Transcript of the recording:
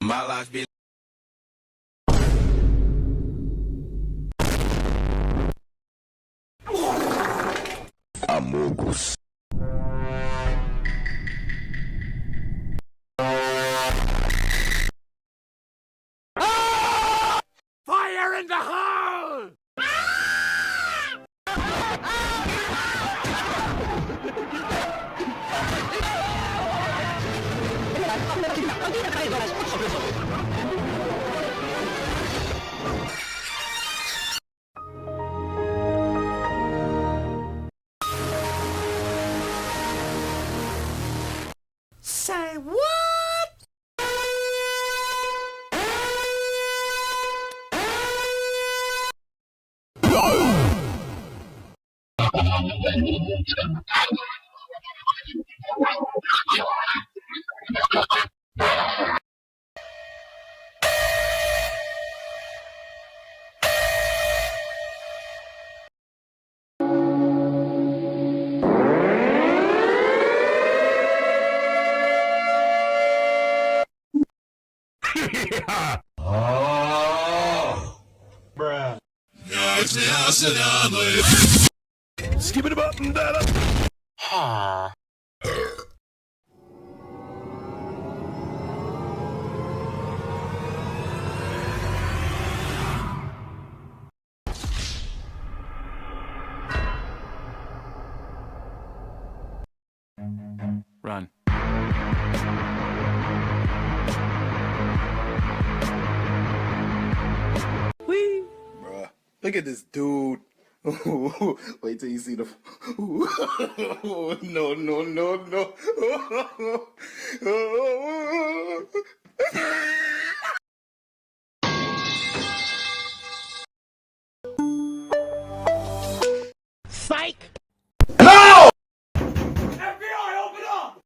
My life be Amogus. Fire in the hole! Say what? Oh, bruh. Skip it up and down. Huh. Run. Whee! Bruh, look at this dude. Wait till you see the. No, no, no, no. Psych! FBI, open up!